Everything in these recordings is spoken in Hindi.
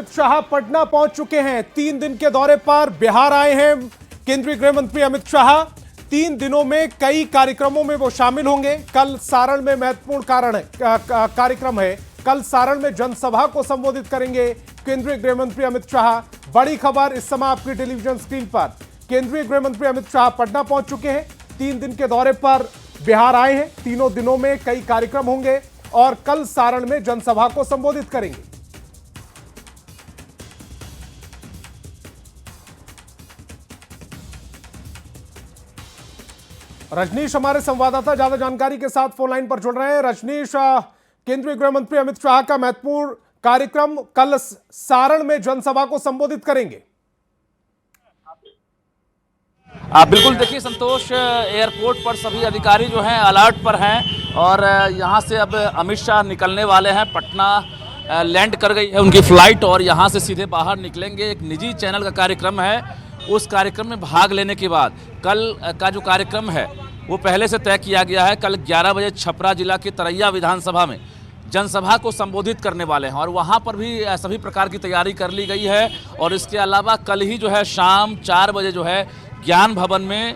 अमित शाह पटना पहुंच चुके हैं। 3 दिन के दौरे पर बिहार आए हैं केंद्रीय गृह मंत्री अमित शाह। 3 दिनों में कई कार्यक्रमों में वो शामिल होंगे। कल सारण में महत्वपूर्ण कार्यक्रम है। कल सारण में जनसभा को संबोधित करेंगे केंद्रीय गृह मंत्री अमित शाह। बड़ी खबर इस समय आपकी टेलीविजन स्क्रीन पर। केंद्रीय गृह मंत्री अमित शाह पटना पहुंच चुके हैं। 3 दिन के दौरे पर बिहार आए हैं। तीनों दिनों में कई कार्यक्रम होंगे और कल सारण में जनसभा को संबोधित करेंगे। रजनीश हमारे संवाददाता ज्यादा जानकारी के साथ फोन लाइन पर जुड़ रहे हैं। रजनीश, केंद्रीय गृह मंत्री अमित शाह का महत्वपूर्ण कार्यक्रम, कल सारण में जनसभा को संबोधित करेंगे। बिल्कुल, देखिए संतोष, एयरपोर्ट पर सभी अधिकारी जो हैं अलर्ट पर हैं और यहां से अब अमित शाह निकलने वाले हैं। पटना लैंड कर गई है उनकी फ्लाइट और यहां से सीधे बाहर निकलेंगे। एक निजी चैनल का कार्यक्रम है, उस कार्यक्रम में भाग लेने के बाद कल का जो कार्यक्रम है वो पहले से तय किया गया है। कल 11 बजे छपरा जिला की तरैया विधानसभा में जनसभा को संबोधित करने वाले हैं और वहां पर भी सभी प्रकार की तैयारी कर ली गई है। और इसके अलावा कल ही जो है शाम 4 बजे जो है ज्ञान भवन में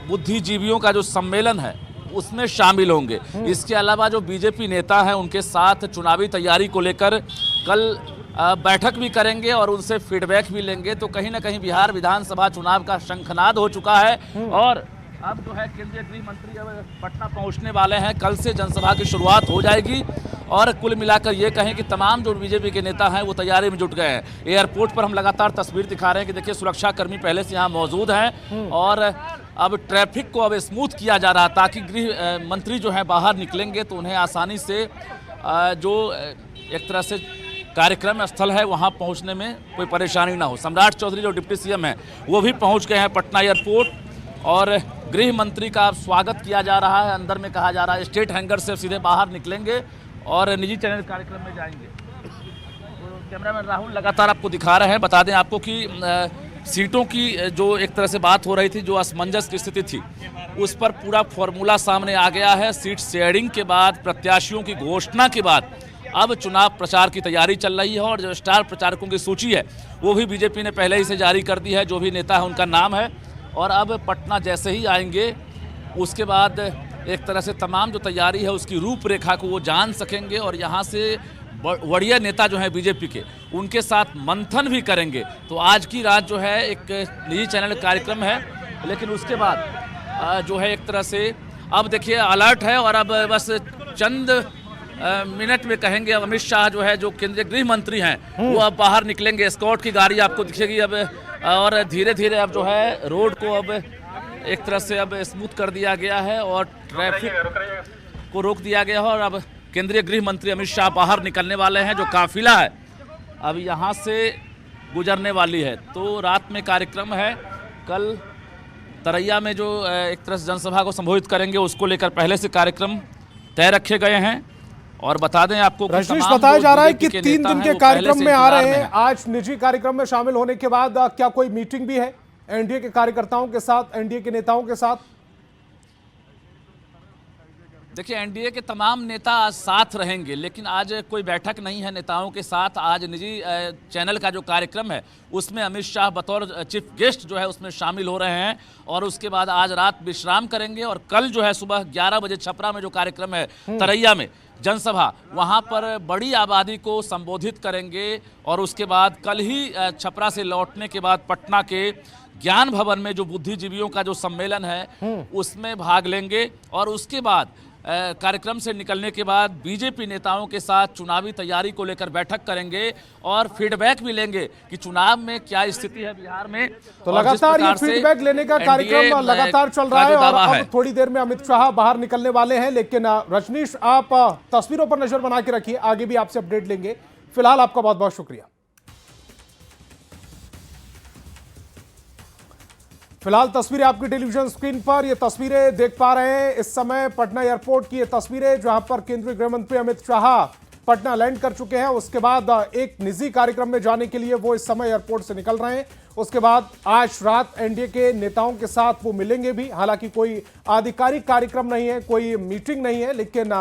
बुद्धिजीवियों का जो सम्मेलन है उसमें शामिल होंगे। इसके अलावा जो बीजेपी नेता हैं उनके साथ चुनावी तैयारी को लेकर कल बैठक भी करेंगे और उनसे फीडबैक भी लेंगे। तो कहीं ना कहीं बिहार विधानसभा चुनाव का शंखनाद हो चुका है और अब जो है केंद्रीय गृह मंत्री अब पटना पहुंचने वाले हैं। कल से जनसभा की शुरुआत हो जाएगी और कुल मिलाकर ये कहें कि तमाम जो बीजेपी के नेता हैं वो तैयारी में जुट गए हैं। एयरपोर्ट पर हम लगातार तस्वीर दिखा रहे हैं कि देखिए सुरक्षाकर्मी पहले से यहाँ मौजूद हैं और अब ट्रैफिक को अब स्मूथ किया जा रहा ताकि गृह मंत्री जो है बाहर निकलेंगे तो उन्हें आसानी से जो एक तरह से कार्यक्रम स्थल है वहाँ पहुँचने में कोई परेशानी ना हो। सम्राट चौधरी जो डिप्टी सीएम हैं वो भी पहुँच गए हैं पटना एयरपोर्ट और गृह मंत्री का स्वागत किया जा रहा है। अंदर में कहा जा रहा है स्टेट हैंगर से सीधे बाहर निकलेंगे और निजी चैनल कार्यक्रम में जाएंगे। तो कैमरामैन राहुल लगातार आपको दिखा रहे हैं। बता दें आपको कि सीटों की जो एक तरह से बात हो रही थी, जो असमंजस की स्थिति थी, उस पर पूरा फॉर्मूला सामने आ गया है। सीट शेयरिंग के बाद, प्रत्याशियों की घोषणा के बाद अब चुनाव प्रचार की तैयारी चल रही है और जो स्टार प्रचारकों की सूची है वो भी बीजेपी ने पहले ही से जारी कर दी है। जो भी नेता है उनका नाम है और अब पटना जैसे ही आएंगे उसके बाद एक तरह से तमाम जो तैयारी है उसकी रूपरेखा को वो जान सकेंगे और यहाँ से वरीय नेता जो हैं बीजेपी के उनके साथ मंथन भी करेंगे। तो आज की रात जो है एक निजी चैनल कार्यक्रम है, लेकिन उसके बाद जो है एक तरह से अब देखिए अलर्ट है और अब बस चंद मिनट में कहेंगे अब अमित शाह जो है, जो केंद्रीय गृह मंत्री हैं, वो अब बाहर निकलेंगे। एस्कॉर्ट की गाड़ी आपको दिखेगी अब और धीरे धीरे अब जो है रोड को अब एक तरह से अब स्मूथ कर दिया गया है और ट्रैफिक को रोक दिया गया है और अब केंद्रीय गृह मंत्री अमित शाह बाहर निकलने वाले हैं। जो काफिला है अब यहाँ से गुजरने वाली है। तो रात में कार्यक्रम है। कल तरैया में जो एक तरह से जनसभा को संबोधित करेंगे उसको लेकर पहले से कार्यक्रम तय रखे गए हैं। और बता दें आपको रजनीश, बताया जा रहा है कि 3 दिन के कार्यक्रम में आ रहे हैं। आज निजी कार्यक्रम में शामिल होने के बाद क्या कोई मीटिंग भी है एनडीए के कार्यकर्ताओं के साथ, एनडीए के नेताओं के साथ? देखिए एनडीए के तमाम नेता आज साथ रहेंगे, लेकिन आज कोई बैठक नहीं है नेताओं के साथ। आज निजी चैनल का जो कार्यक्रम है उसमें अमित शाह बतौर चीफ गेस्ट जो है उसमें शामिल हो रहे हैं और उसके बाद आज रात विश्राम करेंगे और कल जो है सुबह 11 बजे छपरा में जो कार्यक्रम है तरैया में जनसभा, वहां पर बड़ी आबादी को संबोधित करेंगे और उसके बाद कल ही छपरा से लौटने के बाद पटना के ज्ञान भवन में जो बुद्धिजीवियों का जो सम्मेलन है उसमें भाग लेंगे और उसके बाद कार्यक्रम से निकलने के बाद बीजेपी नेताओं के साथ चुनावी तैयारी को लेकर बैठक करेंगे और फीडबैक भी लेंगे कि चुनाव में क्या स्थिति है बिहार में। तो लगातार ये फीडबैक लेने का कार्यक्रम लगातार चल रहा है और अब थोड़ी देर में अमित शाह बाहर निकलने वाले हैं। लेकिन रजनीश, आप तस्वीरों पर नजर बना के रखिए, आगे भी आपसे अपडेट लेंगे। फिलहाल आपका बहुत बहुत शुक्रिया। फिलहाल तस्वीरें आपकी टेलीविजन स्क्रीन पर, ये तस्वीरें देख पा रहे हैं इस समय पटना एयरपोर्ट की ये तस्वीरें, जहां पर केंद्रीय गृह मंत्री अमित शाह पटना लैंड कर चुके हैं। उसके बाद एक निजी कार्यक्रम में जाने के लिए वो इस समय एयरपोर्ट से निकल रहे हैं। उसके बाद आज रात एनडीए के नेताओं के साथ वो मिलेंगे भी। हालांकि कोई आधिकारिक कार्यक्रम नहीं है, कोई मीटिंग नहीं है, लेकिन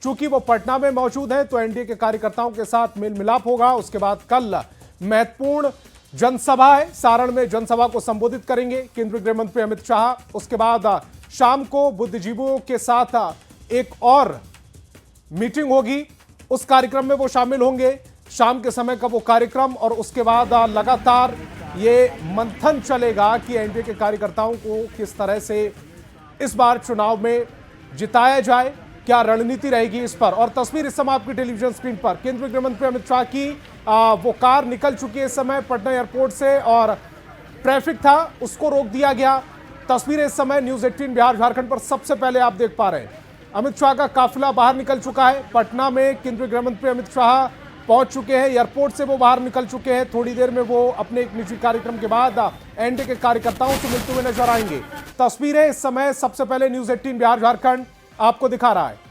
चूंकि वो पटना में मौजूद हैं तो एनडीए के कार्यकर्ताओं के साथ मेल मिलाप होगा। उसके बाद कल महत्वपूर्ण जनसभा है, सारण में जनसभा को संबोधित करेंगे केंद्रीय गृह मंत्री अमित शाह। उसके बाद शाम को बुद्धिजीवियों के साथ एक और मीटिंग होगी, उस कार्यक्रम में वो शामिल होंगे। शाम के समय का वो कार्यक्रम और उसके बाद लगातार ये मंथन चलेगा कि एनडीए के कार्यकर्ताओं को किस तरह से इस बार चुनाव में जिताया जाए, क्या रणनीति रहेगी इस पर। और तस्वीर इस समय आपकी टेलीविजन स्क्रीन पर केंद्रीय गृह मंत्री अमित शाह की वो कार निकल चुकी है इस समय पटना एयरपोर्ट से और ट्रैफिक था उसको रोक दिया गया। तस्वीरें इस समय न्यूज 18 बिहार झारखंड पर सबसे पहले आप देख पा रहे हैं। अमित शाह का काफिला बाहर निकल चुका है। पटना में केंद्रीय गृह मंत्री अमित शाह पहुंच चुके हैं, एयरपोर्ट से वो बाहर निकल चुके हैं। थोड़ी देर में वो अपने एक निजी कार्यक्रम के बाद एनडीए के कार्यकर्ताओं से मिलते हुए नजर आएंगे। तस्वीरें इस समय सबसे पहले न्यूज 18 बिहार झारखंड आपको दिखा रहा है।